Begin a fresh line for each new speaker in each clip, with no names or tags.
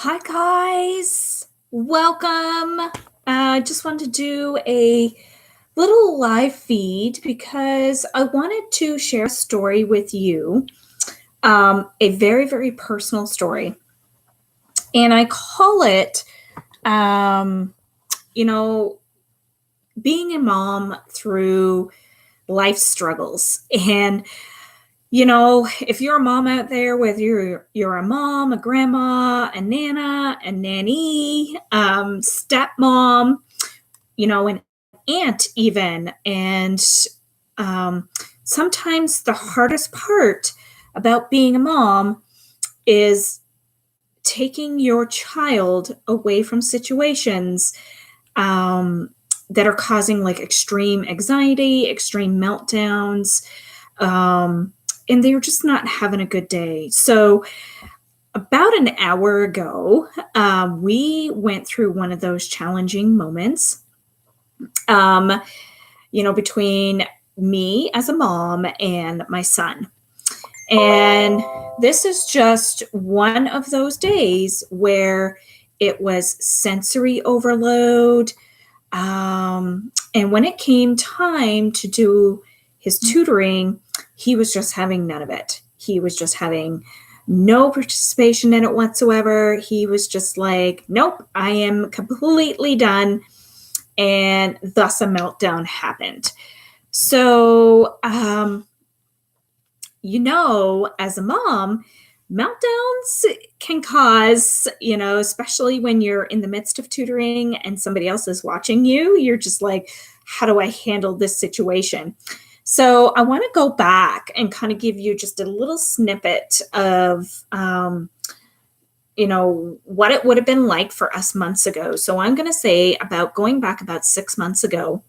Hi, guys. Welcome. I just wanted to do a little live feed because I wanted to share a story with you, a very, very personal story. And I call it, um, you know, being a mom through life struggles. And if you're a mom out there, whether you're a mom, a grandma, a nana, a nanny, stepmom, an aunt even, and sometimes the hardest part about being a mom is taking your child away from situations um, that are causing like extreme anxiety, extreme meltdowns, um, and they're just not having a good day. So, about an hour ago, we went through one of those challenging moments, um, between me as a mom and my son. And this is just one of those days where it was sensory overload. And when it came time to do his tutoring, he was just having none of it. He was just having no participation in it whatsoever. He was just like, nope, I am completely done. And thus a meltdown happened. So, as a mom, meltdowns can cause, especially when you're in the midst of tutoring and somebody else is watching you, you're just like, how do I handle this situation? So I want to go back and kind of give you just a little snippet of, what it would have been like for us months ago. So I'm going to say about going back about 6 months ago.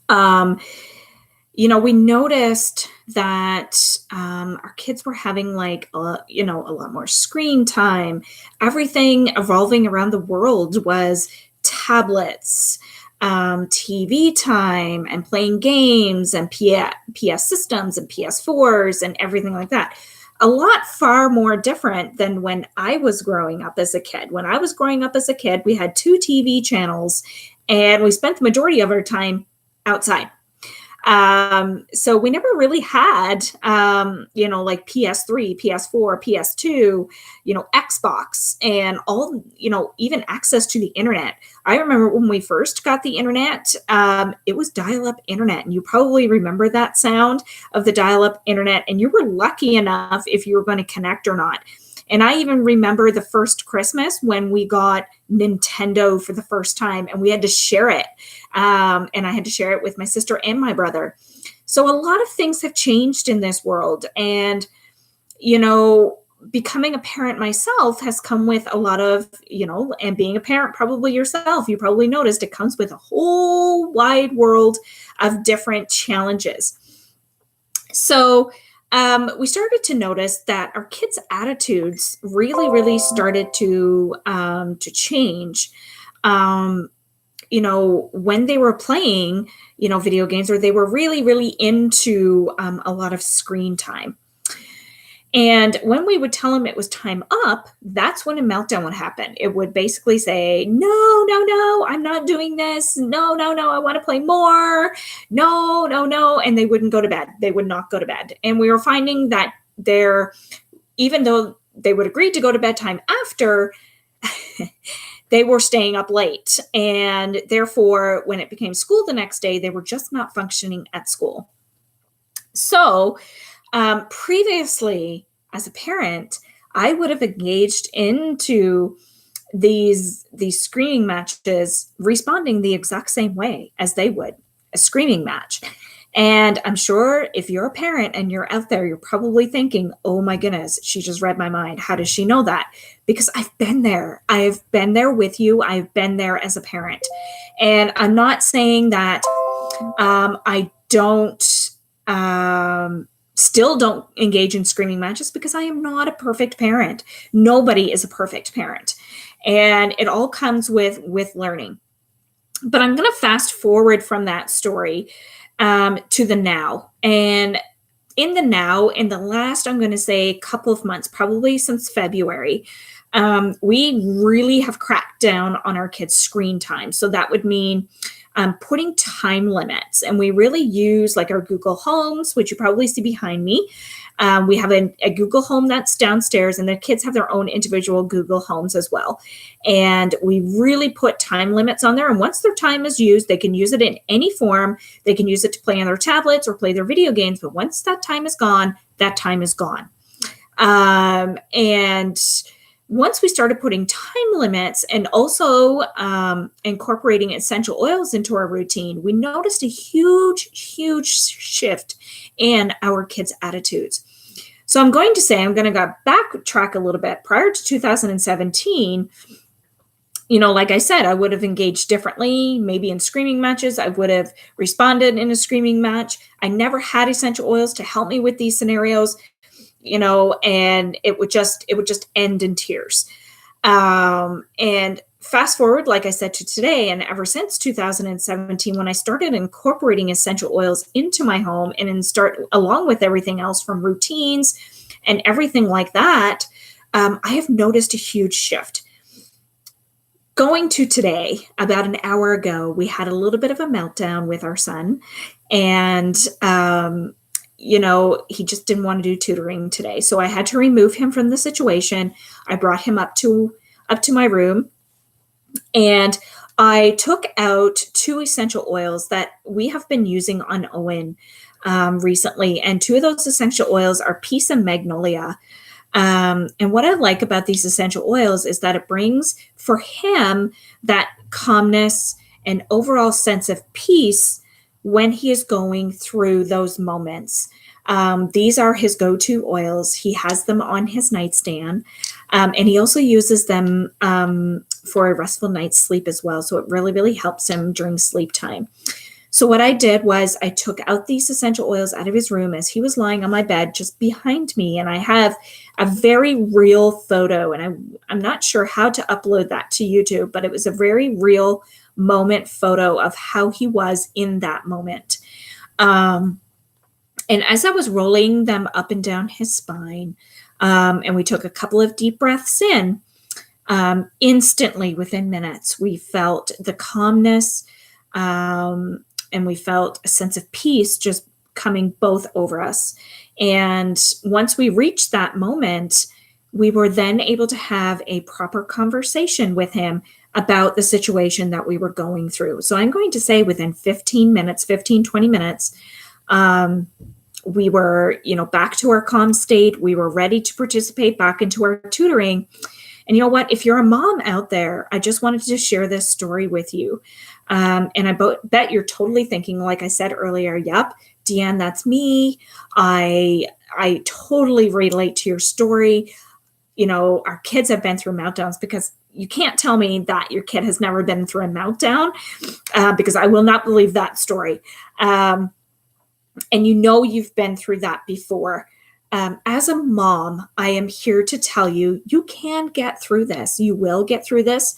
We noticed that our kids were having a lot more screen time. Everything evolving around the world was tablets, TV time, and playing games, and PS systems, and PS4s, and everything like that. A lot far more different than when I was growing up as a kid. When I was growing up as a kid, we had two TV channels, and we spent the majority of our time outside. So we never really had, like PS3, PS4, PS2, Xbox, and all, even access to the internet. I remember when we first got the internet, it was dial-up internet, and you probably remember that sound of the dial-up internet, and you were lucky enough if you were going to connect or not. And I even remember the first Christmas when we got Nintendo for the first time, and we had to share it. And I had to share it with my sister and my brother. So a lot of things have changed in this world. And, becoming a parent myself has come with a lot of, and being a parent probably yourself, you probably noticed it comes with a whole wide world of different challenges. So we started to notice that our kids' attitudes really, really started to change. When they were playing, video games, or they were really, really into a lot of screen time. And when we would tell them it was time up, that's when a meltdown would happen. It would basically say, no, no, no, I'm not doing this. No, no, no, I want to play more. No, no, no. And they wouldn't go to bed. They would not go to bed. And we were finding that even though they would agree to go to bedtime after, they were staying up late. And therefore, when it became school the next day, they were just not functioning at school. So, previously, as a parent, I would have engaged into these screaming matches, responding the exact same way as they would, a screaming match. And I'm sure if you're a parent and you're out there, you're probably thinking, oh my goodness, she just read my mind. How does she know that? Because I've been there. I've been there with you. I've been there as a parent. And I'm not saying that I don't still don't engage in screaming matches, because I am not a perfect parent. Nobody is a perfect parent. And it all comes with learning. But I'm going to fast forward from that story to the now. And in the now, in the last, I'm going to say couple of months, probably since February, We really have cracked down on our kids' screen time. So that would mean putting time limits. And we really use like our Google Homes, which you probably see behind me. We have a Google Home that's downstairs, and the kids have their own individual Google Homes as well. And we really put time limits on there. And once their time is used, they can use it in any form. They can use it to play on their tablets or play their video games. But once that time is gone, that time is gone. And once we started putting time limits and also incorporating essential oils into our routine, we noticed a huge, huge shift in our kids' attitudes. So I'm going to go backtrack a little bit. Prior to 2017, like I said, I would have engaged differently, maybe in screaming matches. I would have responded in a screaming match. I never had essential oils to help me with these scenarios. And it would just end in tears. And fast forward, like I said, to today, and ever since 2017, when I started incorporating essential oils into my home and along with everything else from routines and everything like that, I have noticed a huge shift. Going to today, about an hour ago, we had a little bit of a meltdown with our son, and he just didn't want to do tutoring today. So I had to remove him from the situation. I brought him up to my room, and I took out 2 essential oils that we have been using on Owen recently. And 2 of those essential oils are Peace and Magnolia. And what I like about these essential oils is that it brings for him that calmness and overall sense of peace when he is going through those moments. These are his go-to oils. He has them on his nightstand, and he also uses them for a restful night's sleep as well. So it really, really helps him during sleep time. So what I did was I took out these essential oils out of his room as he was lying on my bed just behind me. And I have a very real photo, and I'm not sure how to upload that to YouTube, but it was a very real moment photo of how he was in that moment. And as I was rolling them up and down his spine, and we took a couple of deep breaths in, instantly within minutes, we felt the calmness, and we felt a sense of peace just coming both over us. And once we reached that moment, we were then able to have a proper conversation with him about the situation that we were going through. So I'm going to say within 20 minutes, we were, back to our calm state. We were ready to participate back into our tutoring. And you know what? If you're a mom out there, I just wanted to share this story with you. And I bet you're totally thinking, like I said earlier, yep, Deanne, that's me. I totally relate to your story. Our kids have been through meltdowns, because you can't tell me that your kid has never been through a meltdown, because I will not believe that story. And you've been through that before. As a mom, I am here to tell you, you can get through this. You will get through this.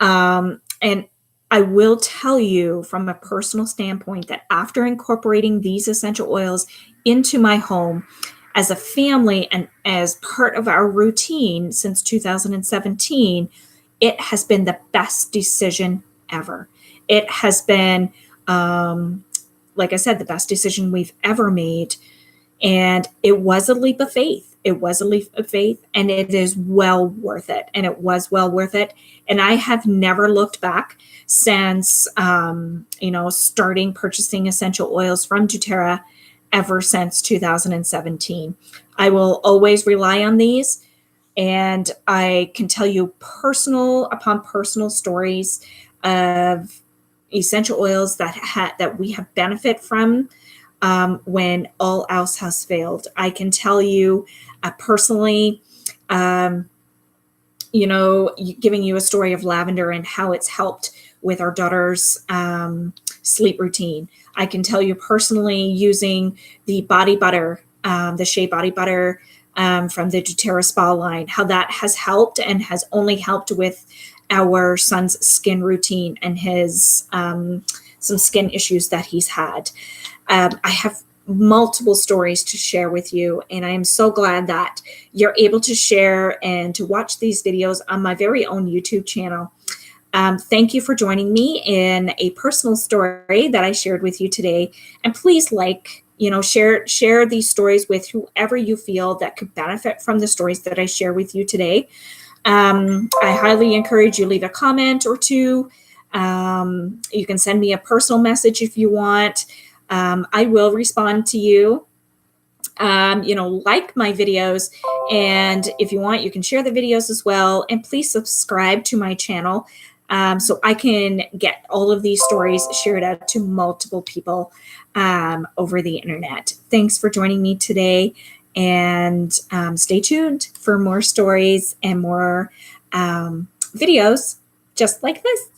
And I will tell you from a personal standpoint that after incorporating these essential oils into my home as a family and as part of our routine since 2017, it has been the best decision ever. It has been, like I said, the best decision we've ever made. And it was a leap of faith. And it is well worth it. And it was well worth it. And I have never looked back since, starting purchasing essential oils from doTERRA ever since 2017. I will always rely on these. And I can tell you personal upon personal stories of essential oils that we have benefit from when all else has failed. I can tell you personally, giving you a story of lavender and how it's helped with our daughter's sleep routine. I can tell you personally using the body butter, the Shea body butter from the doTERRA Spa line, how that has helped and has only helped with our son's skin routine and his some skin issues that he's had. I have multiple stories to share with you. And I am so glad that you're able to share and to watch these videos on my very own YouTube channel. Thank you for joining me in a personal story that I shared with you today. And please share these stories with whoever you feel that could benefit from the stories that I share with you today. I highly encourage you leave a comment or two. You can send me a personal message if you want. I will respond to you. Like my videos, and if you want, you can share the videos as well. And please subscribe to my channel so I can get all of these stories shared out to multiple people over the internet. Thanks for joining me today, and stay tuned for more stories and more videos just like this.